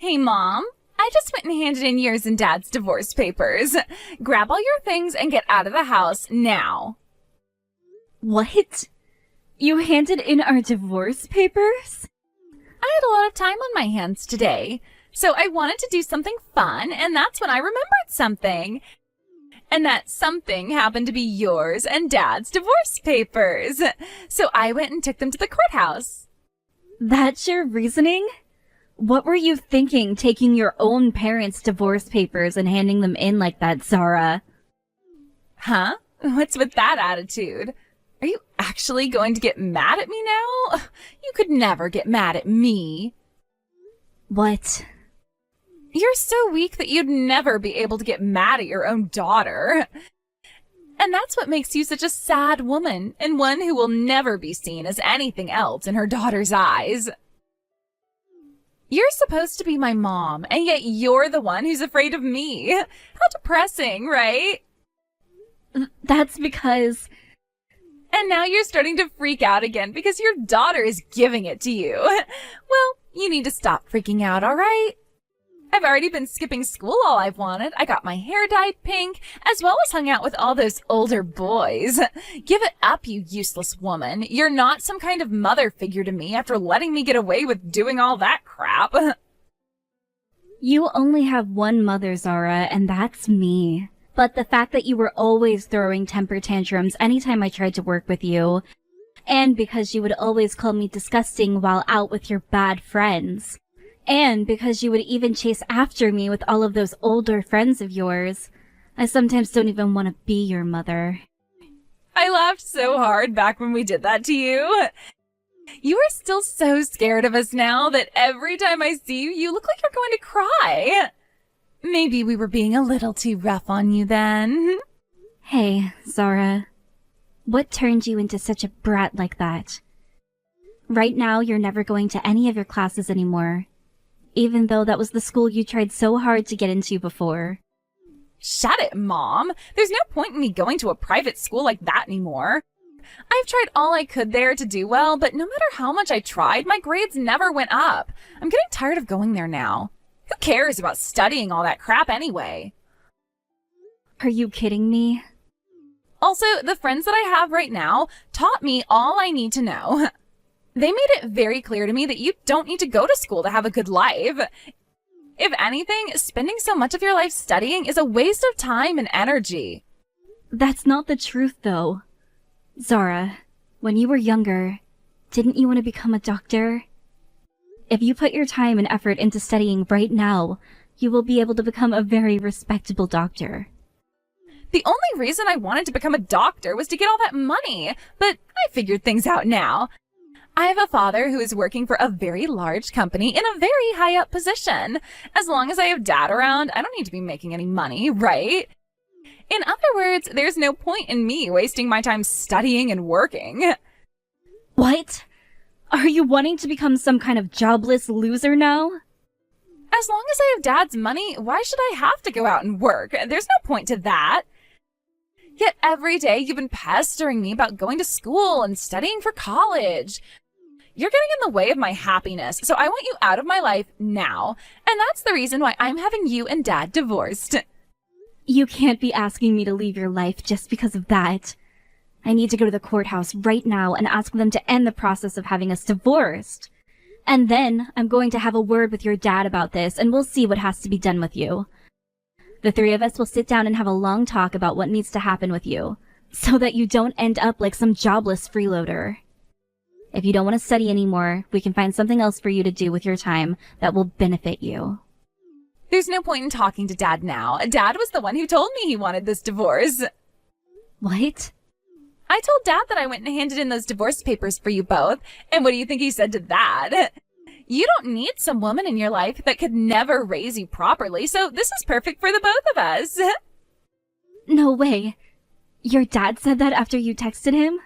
Hey, Mom. I just went and handed in yours and Dad's divorce papers. Grab all your things and get out of the house now. What? You handed in our divorce papers? I had a lot of time on my hands today, so I wanted to do something fun, and that's when I remembered something. And that something happened to be yours and Dad's divorce papers. So I went and took them to the courthouse. That's your reasoning? What were you thinking, taking your own parents' divorce papers and handing them in like that, Zara? Huh? What's with that attitude? Are you actually going to get mad at me now? You could never get mad at me. What? You're so weak that you'd never be able to get mad at your own daughter. And that's what makes you such a sad woman, and one who will never be seen as anything else in her daughter's eyes. You're supposed to be my mom, and yet you're the one who's afraid of me. How depressing, right? That's because... And now you're starting to freak out again because your daughter is giving it to you. Well, you need to stop freaking out, all right? I've already been skipping school all I've wanted. I got my hair dyed pink, as well as hung out with all those older boys. Give it up, you useless woman. You're not some kind of mother figure to me after letting me get away with doing all that crap. You only have one mother, Zara, and that's me. But the fact that you were always throwing temper tantrums anytime I tried to work with you, and because you would always call me disgusting while out with your bad friends, and because you would even chase after me with all of those older friends of yours, I sometimes don't even want to be your mother. I laughed so hard back when we did that to you. You are still so scared of us now that every time I see you, you look like you're going to cry. Maybe we were being a little too rough on you then. Hey, Zara. What turned you into such a brat like that? Right now, you're never going to any of your classes anymore, even though that was the school you tried so hard to get into before. Shut it, Mom. There's no point in me going to a private school like that anymore. I've tried all I could there to do well, but no matter how much I tried, my grades never went up. I'm getting tired of going there now. Who cares about studying all that crap anyway? Are you kidding me? Also, the friends that I have right now taught me all I need to know. They made it very clear to me that you don't need to go to school to have a good life. If anything, spending so much of your life studying is a waste of time and energy. That's not the truth, though. Zara, when you were younger, didn't you want to become a doctor? If you put your time and effort into studying right now, you will be able to become a very respectable doctor. The only reason I wanted to become a doctor was to get all that money, but I figured things out now. I have a father who is working for a very large company in a very high up position. As long as I have Dad around, I don't need to be making any money, right? In other words, there's no point in me wasting my time studying and working. What? Are you wanting to become some kind of jobless loser now? As long as I have Dad's money, why should I have to go out and work? There's no point to that. Yet every day you've been pestering me about going to school and studying for college. You're getting in the way of my happiness, so I want you out of my life now. And that's the reason why I'm having you and Dad divorced. You can't be asking me to leave your life just because of that. I need to go to the courthouse right now and ask them to end the process of having us divorced. And then I'm going to have a word with your dad about this, and we'll see what has to be done with you. The three of us will sit down and have a long talk about what needs to happen with you, so that you don't end up like some jobless freeloader. If you don't want to study anymore, we can find something else for you to do with your time that will benefit you. There's no point in talking to Dad now. Dad was the one who told me he wanted this divorce. What? I told Dad that I went and handed in those divorce papers for you both, and what do you think he said to that? You don't need some woman in your life that could never raise you properly, so this is perfect for the both of us. No way. Your dad said that after you texted him?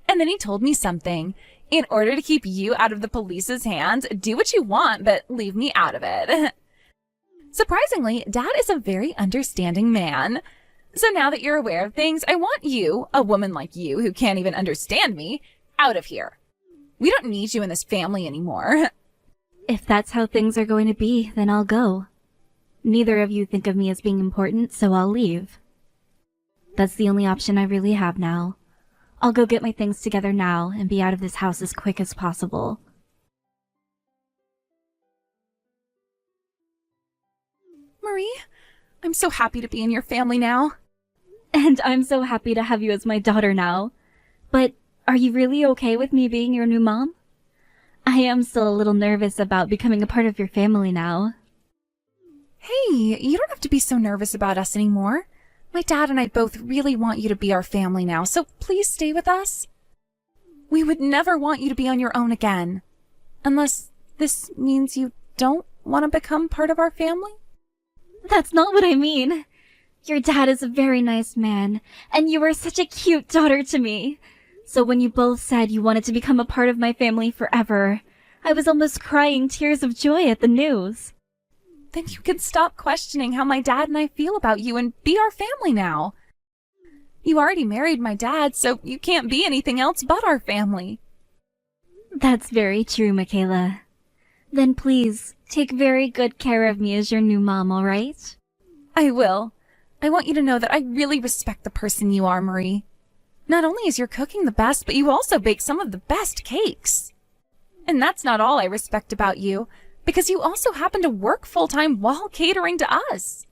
And then he told me something. In order to keep you out of the police's hands, do what you want, but leave me out of it. Surprisingly, Dad is a very understanding man. So now that you're aware of things, I want you, a woman like you who can't even understand me, out of here. We don't need you in this family anymore. If that's how things are going to be, then I'll go. Neither of you think of me as being important, so I'll leave. That's the only option I really have now. I'll go get my things together now and be out of this house as quick as possible. Marie, I'm so happy to be in your family now. And I'm so happy to have you as my daughter now. But are you really okay with me being your new mom? I am still a little nervous about becoming a part of your family now. Hey, you don't have to be so nervous about us anymore. My dad and I both really want you to be our family now, so please stay with us. We would never want you to be on your own again. Unless this means you don't want to become part of our family? That's not what I mean. Your dad is a very nice man, and you were such a cute daughter to me. So when you both said you wanted to become a part of my family forever, I was almost crying tears of joy at the news. Then you can stop questioning how my dad and I feel about you and be our family now. You already married my dad, so you can't be anything else but our family. That's very true, Michaela. Then please, take very good care of me as your new mom, all right? I will. I want you to know that I really respect the person you are, Marie. Not only is your cooking the best, but you also bake some of the best cakes. And that's not all I respect about you, because you also happen to work full-time while catering to us.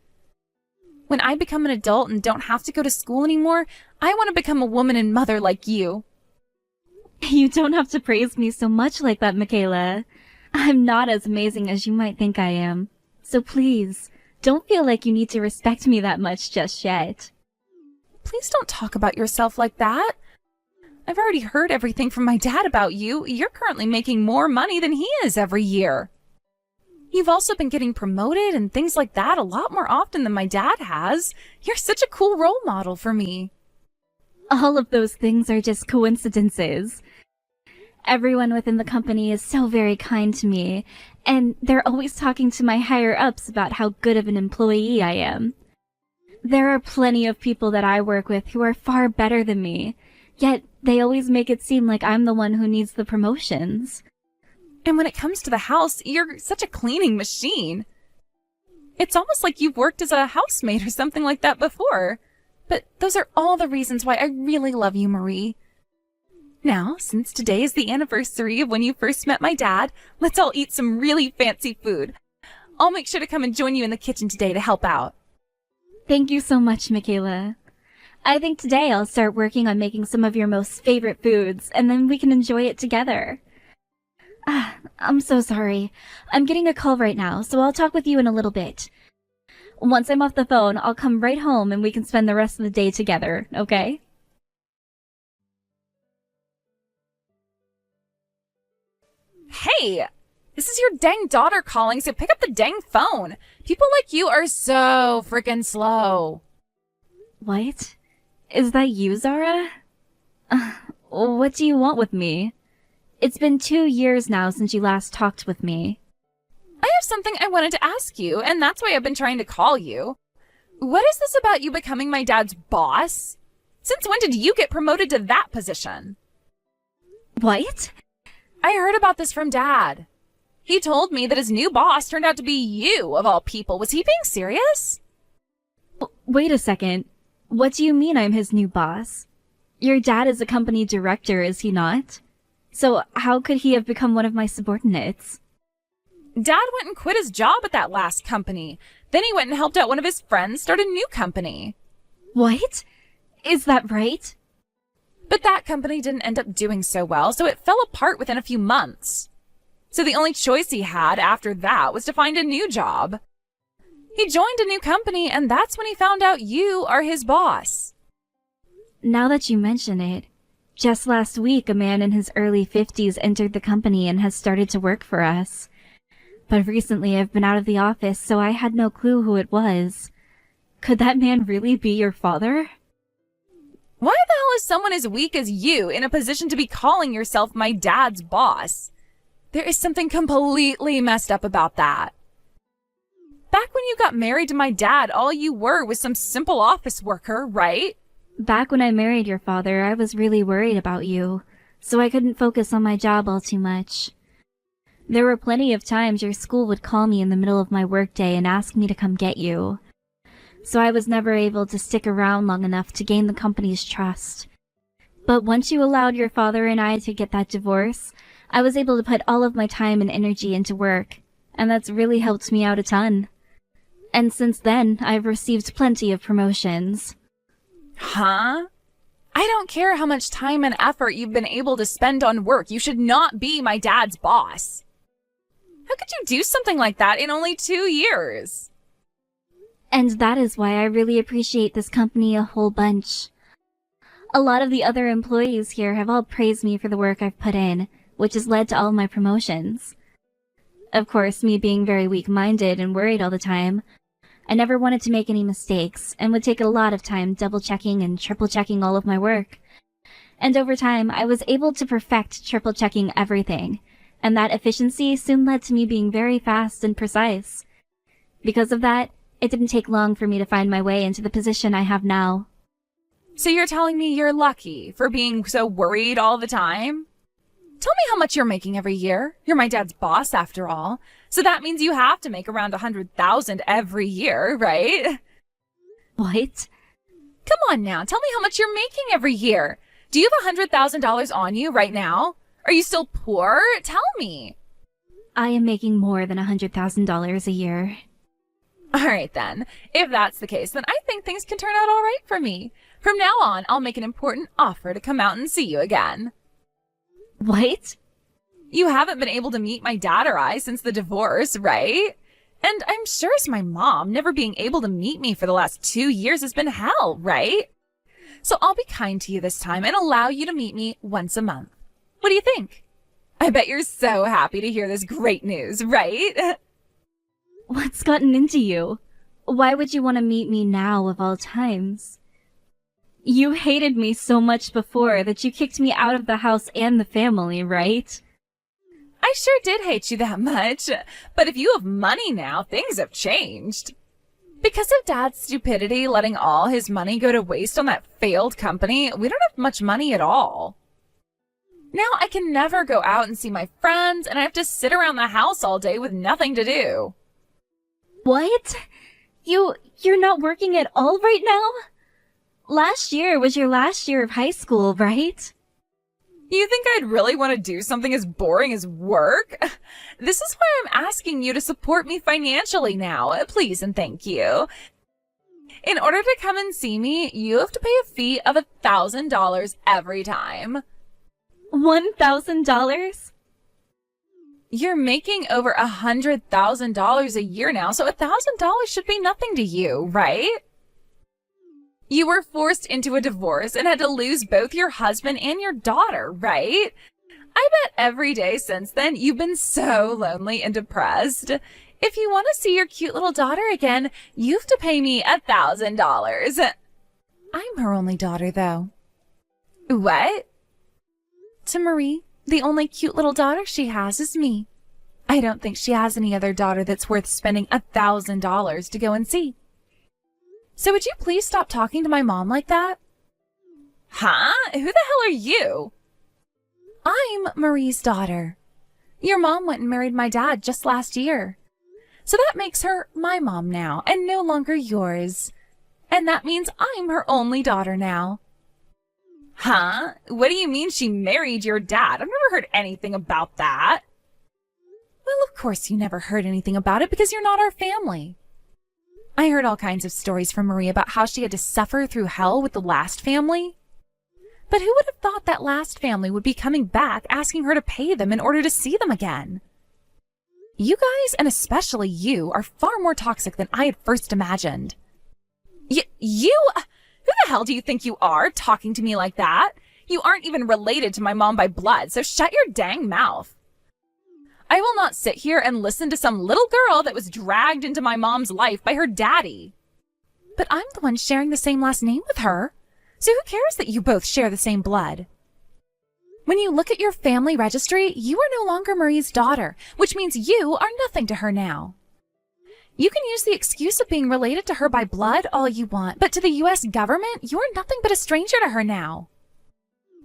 When I become an adult and don't have to go to school anymore, I want to become a woman and mother like you. You don't have to praise me so much like that, Michaela. I'm not as amazing as you might think I am. So please, don't feel like you need to respect me that much just yet. Please don't talk about yourself like that. I've already heard everything from my dad about you. You're currently making more money than he is every year. You've also been getting promoted and things like that a lot more often than my dad has. You're such a cool role model for me. All of those things are just coincidences. Everyone within the company is so very kind to me, and they're always talking to my higher-ups about how good of an employee I am. There are plenty of people that I work with who are far better than me, yet they always make it seem like I'm the one who needs the promotions. And when it comes to the house, you're such a cleaning machine. It's almost like you've worked as a housemaid or something like that before. But those are all the reasons why I really love you, Marie. Now, since today is the anniversary of when you first met my dad, let's all eat some really fancy food. I'll make sure to come and join you in the kitchen today to help out. Thank you so much, Michaela. I think today I'll start working on making some of your most favorite foods, and then we can enjoy it together. I'm so sorry. I'm getting a call right now, so I'll talk with you in a little bit. Once I'm off the phone, I'll come right home and we can spend the rest of the day together, okay? Hey! This is your dang daughter calling, so pick up the dang phone. People like you are so freaking slow. What? Is that you, Zara? What do you want with me? It's been 2 years now since you last talked with me. I have something I wanted to ask you, and that's why I've been trying to call you. What is this about you becoming my dad's boss? Since when did you get promoted to that position? What? I heard about this from Dad. He told me that his new boss turned out to be you, of all people. Was he being serious? Wait a second. What do you mean I'm his new boss? Your dad is a company director, is he not? So how could he have become one of my subordinates? Dad went and quit his job at that last company. Then he went and helped out one of his friends start a new company. What? Is that right? But that company didn't end up doing so well, so it fell apart within a few months. So the only choice he had after that was to find a new job. He joined a new company, and that's when he found out you are his boss. Now that you mention it, just last week a man in his early 50s entered the company and has started to work for us. But recently I've been out of the office, so I had no clue who it was. Could that man really be your father? Why the hell is someone as weak as you in a position to be calling yourself my dad's boss? There is something completely messed up about that. Back when you got married to my dad, all you were was some simple office worker, right? Back when I married your father, I was really worried about you, so I couldn't focus on my job all too much. There were plenty of times your school would call me in the middle of my workday and ask me to come get you. So I was never able to stick around long enough to gain the company's trust. But once you allowed your father and I to get that divorce, I was able to put all of my time and energy into work, and that's really helped me out a ton. And since then, I've received plenty of promotions. Huh? I don't care how much time and effort you've been able to spend on work. You should not be my dad's boss. How could you do something like that in only 2 years? And that is why I really appreciate this company a whole bunch. A lot of the other employees here have all praised me for the work I've put in, which has led to all my promotions. Of course, me being very weak-minded and worried all the time, I never wanted to make any mistakes and would take a lot of time double-checking and triple-checking all of my work. And over time, I was able to perfect triple-checking everything, and that efficiency soon led to me being very fast and precise. Because of that, it didn't take long for me to find my way into the position I have now. So you're telling me you're lucky for being so worried all the time? Tell me how much you're making every year. You're my dad's boss after all. So that means you have to make around $100,000 every year, right? What? Come on now, tell me how much you're making every year. Do you have $100,000 on you right now? Are you still poor? Tell me. I am making more than $100,000 a year. All right then. If that's the case, then I think things can turn out all right for me. From now on, I'll make an important offer to come out and see you again. What? You haven't been able to meet my dad or I since the divorce, right? And I'm sure as my mom, never being able to meet me for the last 2 years has been hell, right? So I'll be kind to you this time and allow you to meet me once a month. What do you think? I bet you're so happy to hear this great news, right? What's gotten into you? Why would you want to meet me now of all times? You hated me so much before that you kicked me out of the house and the family, right? I sure did hate you that much. But if you have money now, things have changed. Because of Dad's stupidity letting all his money go to waste on that failed company, we don't have much money at all. Now I can never go out and see my friends, and I have to sit around the house all day with nothing to do. What? You're not working at all right now? Last year was your last year of high school, right? You think I'd really want to do something as boring as work? This is why I'm asking you to support me financially now, please and thank you. In order to come and see me, you have to pay a fee of $1,000 every time. $1,000? You're making over $100,000 a year now, so $1,000 should be nothing to you, right? You were forced into a divorce and had to lose both your husband and your daughter, right? I bet every day since then you've been so lonely and depressed. If you want to see your cute little daughter again, you have to pay me $1,000. I'm her only daughter, though. What? To Marie, the only cute little daughter she has is me. I don't think she has any other daughter that's worth spending $1,000 to go and see. So would you please stop talking to my mom like that? Huh? Who the hell are you? I'm Marie's daughter. Your mom went and married my dad just last year. So that makes her my mom now and no longer yours. And that means I'm her only daughter now. Huh? What do you mean she married your dad? I've never heard anything about that. Well, of course you never heard anything about it because you're not our family. I heard all kinds of stories from Marie about how she had to suffer through hell with the last family. But who would have thought that last family would be coming back asking her to pay them in order to see them again? You guys, and especially you, are far more toxic than I had first imagined. You? Who the hell do you think you are, talking to me like that? You aren't even related to my mom by blood, so shut your dang mouth. I will not sit here and listen to some little girl that was dragged into my mom's life by her daddy. But I'm the one sharing the same last name with her, so who cares that you both share the same blood? When you look at your family registry, you are no longer Marie's daughter, which means you are nothing to her now. You can use the excuse of being related to her by blood all you want, but to the U.S. government, you're nothing but a stranger to her now.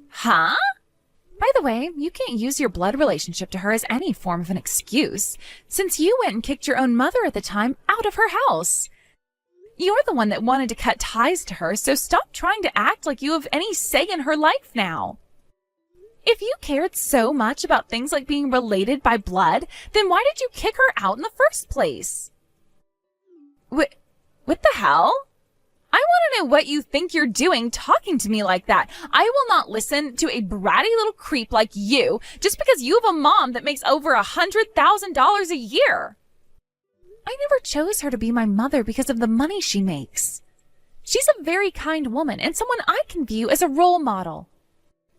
Huh? By the way, you can't use your blood relationship to her as any form of an excuse, since you went and kicked your own mother at the time out of her house. You're the one that wanted to cut ties to her, so stop trying to act like you have any say in her life now. If you cared so much about things like being related by blood, then why did you kick her out in the first place? What the hell? I want to know what you think you're doing talking to me like that. I will not listen to a bratty little creep like you just because you have a mom that makes over $100,000 a year. I never chose her to be my mother because of the money she makes. She's a very kind woman and someone I can view as a role model.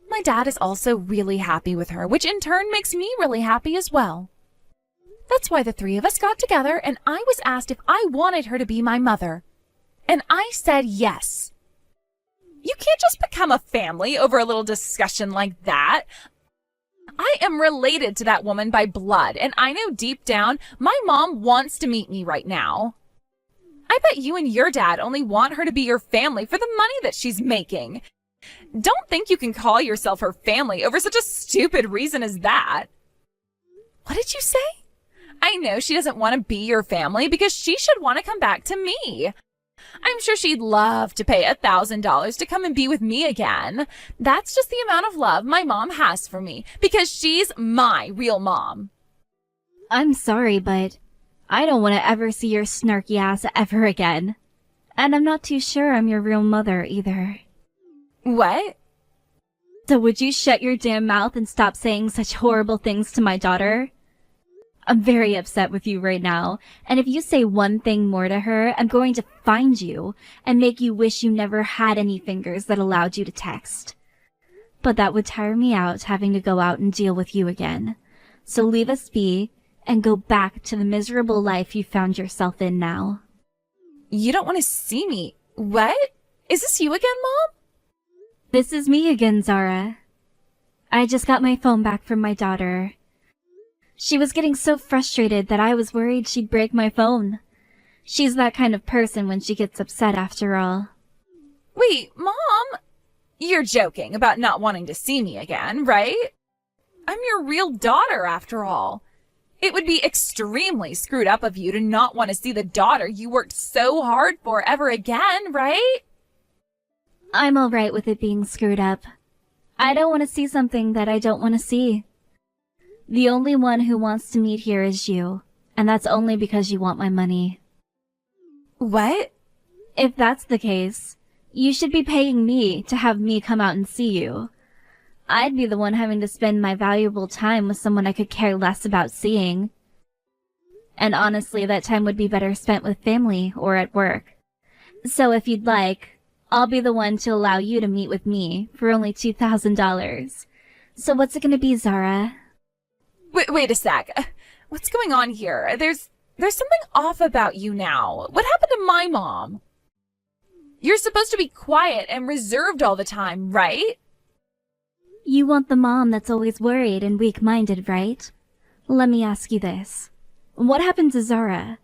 My dad is also really happy with her, which in turn makes me really happy as well. That's why the three of us got together and I was asked if I wanted her to be my mother. And I said yes. You can't just become a family over a little discussion like that. I am related to that woman by blood, and I know deep down my mom wants to meet me right now. I bet you and your dad only want her to be your family for the money that she's making. Don't think you can call yourself her family over such a stupid reason as that. What did you say? I know she doesn't want to be your family because she should want to come back to me. I'm sure she'd love to pay $1,000 to come and be with me again. That's just the amount of love my mom has for me because she's my real mom. I'm sorry, but I don't want to ever see your snarky ass ever again. And I'm not too sure I'm your real mother either. What? So would you shut your damn mouth and stop saying such horrible things to my daughter? I'm very upset with you right now, and if you say one thing more to her, I'm going to find you and make you wish you never had any fingers that allowed you to text. But that would tire me out having to go out and deal with you again. So leave us be and go back to the miserable life you found yourself in now. You don't want to see me. What? Is this you again, Mom? This is me again, Zara. I just got my phone back from my daughter. She was getting so frustrated that I was worried she'd break my phone. She's that kind of person when she gets upset after all. Wait, Mom? You're joking about not wanting to see me again, right? I'm your real daughter after all. It would be extremely screwed up of you to not want to see the daughter you worked so hard for ever again, right? I'm alright with it being screwed up. I don't want to see something that I don't want to see. The only one who wants to meet here is you, and that's only because you want my money. What? If that's the case, you should be paying me to have me come out and see you. I'd be the one having to spend my valuable time with someone I could care less about seeing. And honestly, that time would be better spent with family or at work. So if you'd like, I'll be the one to allow you to meet with me for only $2,000. So what's it gonna be, Zara? Wait a sec. What's going on here? There's something off about you now. What happened to my mom? You're supposed to be quiet and reserved all the time, right? You want the mom that's always worried and weak-minded, right? Let me ask you this. What happened to Zara?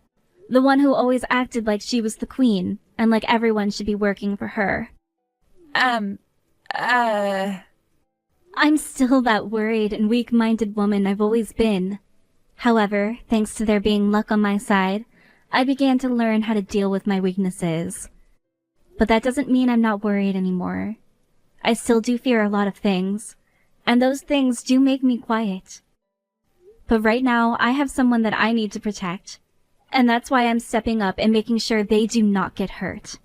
The one who always acted like she was the queen and like everyone should be working for her. I'm still that worried and weak-minded woman I've always been. However, thanks to there being luck on my side, I began to learn how to deal with my weaknesses. But that doesn't mean I'm not worried anymore. I still do fear a lot of things, and those things do make me quiet. But right now, I have someone that I need to protect, and that's why I'm stepping up and making sure they do not get hurt.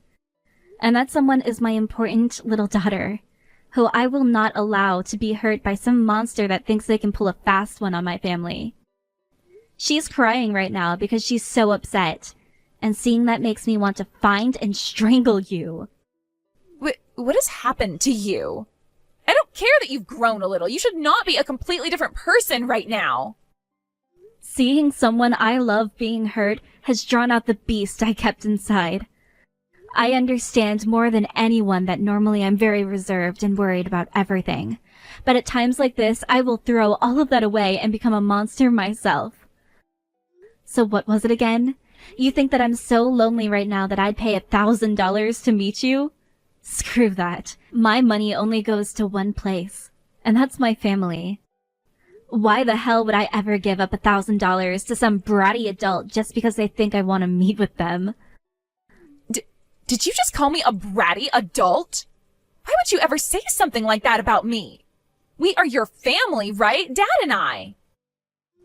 And that someone is my important little daughter, who I will not allow to be hurt by some monster that thinks they can pull a fast one on my family. She's crying right now because she's so upset, and seeing that makes me want to find and strangle you. What has happened to you? I don't care that you've grown a little. You should not be a completely different person right now. Seeing someone I love being hurt has drawn out the beast I kept inside. I understand more than anyone that normally I'm very reserved and worried about everything. But at times like this, I will throw all of that away and become a monster myself. So what was it again? You think that I'm so lonely right now that I'd pay $1,000 to meet you? Screw that. My money only goes to one place, and that's my family. Why the hell would I ever give up $1,000 to some bratty adult just because they think I want to meet with them? Did you just call me a bratty adult? Why would you ever say something like that about me? We are your family, right? Dad and I.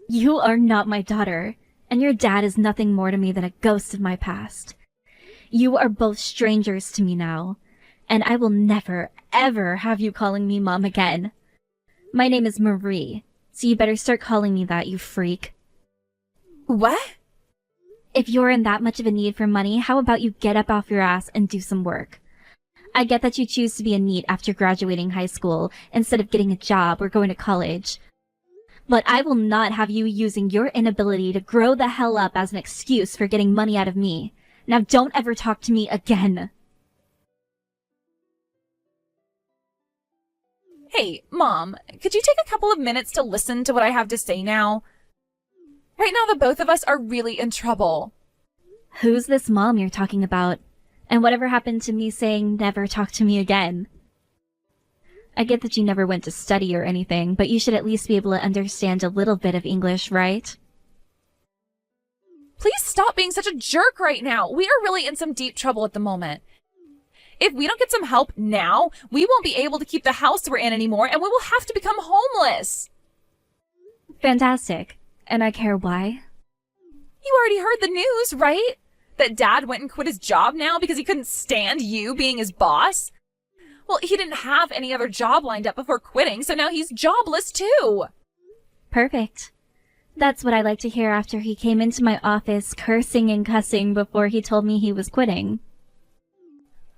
You are not my daughter, and your dad is nothing more to me than a ghost of my past. You are both strangers to me now, and I will never, ever have you calling me Mom again. My name is Marie, so you better start calling me that, you freak. What? If you're in that much of a need for money, how about you get up off your ass and do some work? I get that you choose to be a NEET after graduating high school instead of getting a job or going to college. But I will not have you using your inability to grow the hell up as an excuse for getting money out of me. Now don't ever talk to me again. Hey, Mom, could you take a couple of minutes to listen to what I have to say now? Right now, the both of us are really in trouble. Who's this mom you're talking about? And whatever happened to me saying never talk to me again? I get that you never went to study or anything, but you should at least be able to understand a little bit of English, right? Please stop being such a jerk right now. We are really in some deep trouble at the moment. If we don't get some help now, we won't be able to keep the house we're in anymore, and we will have to become homeless. Fantastic. And I care why? You already heard the news, right? That Dad went and quit his job now because he couldn't stand you being his boss? Well, he didn't have any other job lined up before quitting, so now he's jobless too. Perfect. That's what I like to hear after he came into my office cursing and cussing before he told me he was quitting.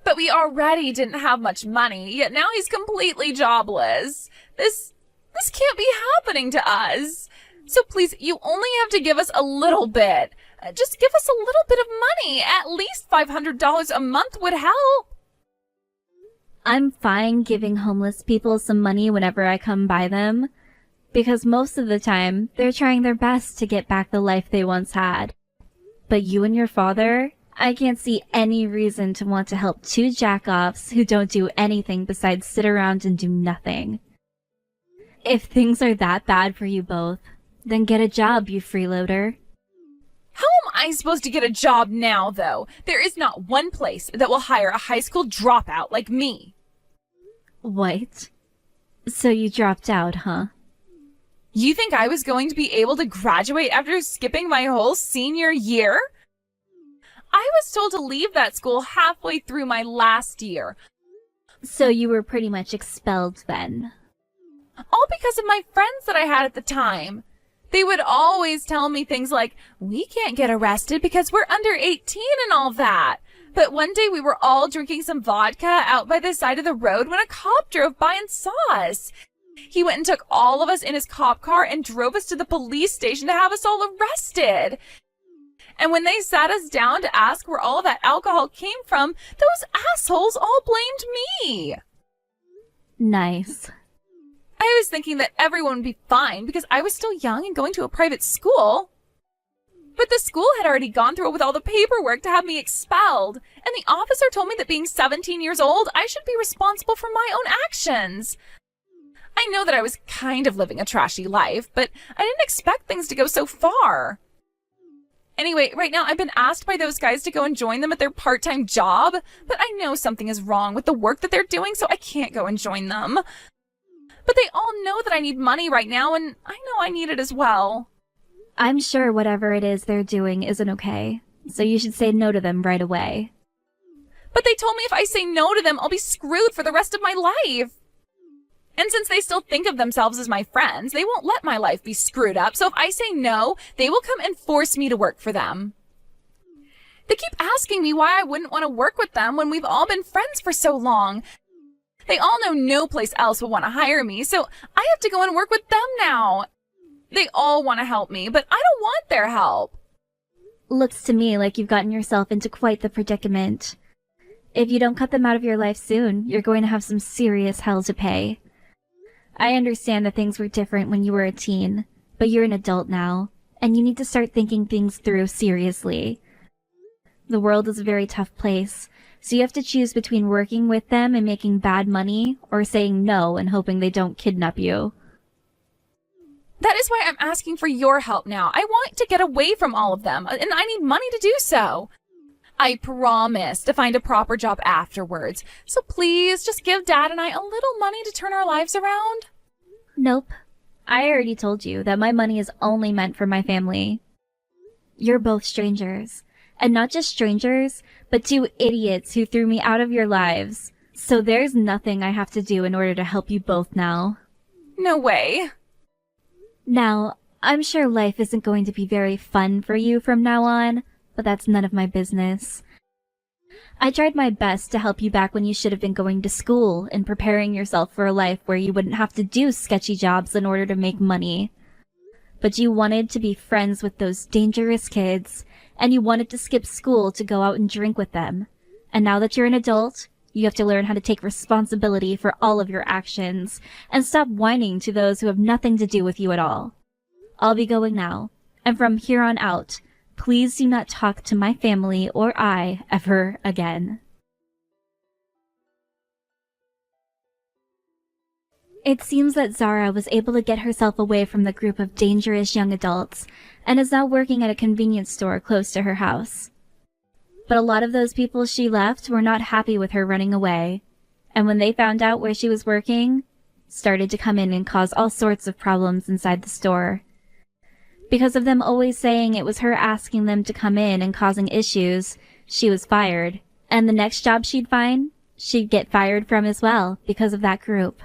But we already didn't have much money, yet now he's completely jobless. This can't be happening to us. So please, you only have to give us a little bit. Just give us a little bit of money. At least $500 a month would help. I'm fine giving homeless people some money whenever I come by them, because most of the time, they're trying their best to get back the life they once had. But you and your father, I can't see any reason to want to help two jack-offs who don't do anything besides sit around and do nothing. If things are that bad for you both, then get a job, you freeloader. How am I supposed to get a job now, though? There is not one place that will hire a high school dropout like me. What? So you dropped out, huh? You think I was going to be able to graduate after skipping my whole senior year? I was told to leave that school halfway through my last year. So you were pretty much expelled then? All because of my friends that I had at the time. They would always tell me things like, we can't get arrested because we're under 18 and all that. But one day we were all drinking some vodka out by the side of the road when a cop drove by and saw us. He went and took all of us in his cop car and drove us to the police station to have us all arrested. And when they sat us down to ask where all that alcohol came from, those assholes all blamed me. Nice. I was thinking that everyone would be fine because I was still young and going to a private school. But the school had already gone through with all the paperwork to have me expelled. And the officer told me that being 17 years old, I should be responsible for my own actions. I know that I was kind of living a trashy life, but I didn't expect things to go so far. Anyway, right now I've been asked by those guys to go and join them at their part-time job, but I know something is wrong with the work that they're doing, so I can't go and join them. But they all know that I need money right now, and I know I need it as well. I'm sure whatever it is they're doing isn't okay, so you should say no to them right away. But they told me if I say no to them, I'll be screwed for the rest of my life. And since they still think of themselves as my friends, they won't let my life be screwed up, so if I say no, they will come and force me to work for them. They keep asking me why I wouldn't want to work with them when we've all been friends for so long. They all know no place else will want to hire me, so I have to go and work with them now. They all want to help me, but I don't want their help. Looks to me like you've gotten yourself into quite the predicament. If you don't cut them out of your life soon, you're going to have some serious hell to pay. I understand that things were different when you were a teen, but you're an adult now, and you need to start thinking things through seriously. The world is a very tough place, so you have to choose between working with them and making bad money, or saying no and hoping they don't kidnap you. That is why I'm asking for your help now. I want to get away from all of them, and I need money to do so. I promise to find a proper job afterwards, so please just give Dad and I a little money to turn our lives around. Nope. I already told you that my money is only meant for my family. You're both strangers. And not just strangers, but two idiots who threw me out of your lives. So there's nothing I have to do in order to help you both now. No way. Now, I'm sure life isn't going to be very fun for you from now on, but that's none of my business. I tried my best to help you back when you should have been going to school and preparing yourself for a life where you wouldn't have to do sketchy jobs in order to make money. But you wanted to be friends with those dangerous kids, and you wanted to skip school to go out and drink with them. And now that you're an adult, you have to learn how to take responsibility for all of your actions, and stop whining to those who have nothing to do with you at all. I'll be going now, and from here on out, please do not talk to my family or I ever again. It seems that Zara was able to get herself away from the group of dangerous young adults and is now working at a convenience store close to her house. But a lot of those people she left were not happy with her running away, and when they found out where she was working, started to come in and cause all sorts of problems inside the store. Because of them always saying it was her asking them to come in and causing issues, she was fired, and the next job she'd find, she'd get fired from as well because of that group.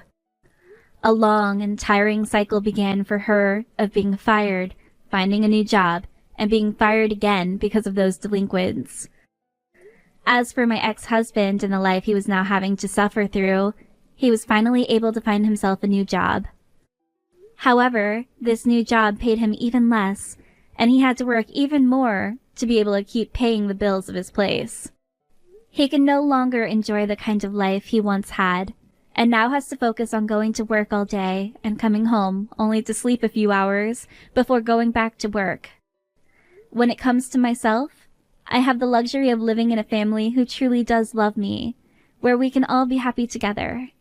A long and tiring cycle began for her of being fired, finding a new job, and being fired again because of those delinquents. As for my ex-husband and the life he was now having to suffer through, he was finally able to find himself a new job. However, this new job paid him even less, and he had to work even more to be able to keep paying the bills of his place. He can no longer enjoy the kind of life he once had, and now has to focus on going to work all day and coming home only to sleep a few hours before going back to work. When it comes to myself, I have the luxury of living in a family who truly does love me, where we can all be happy together.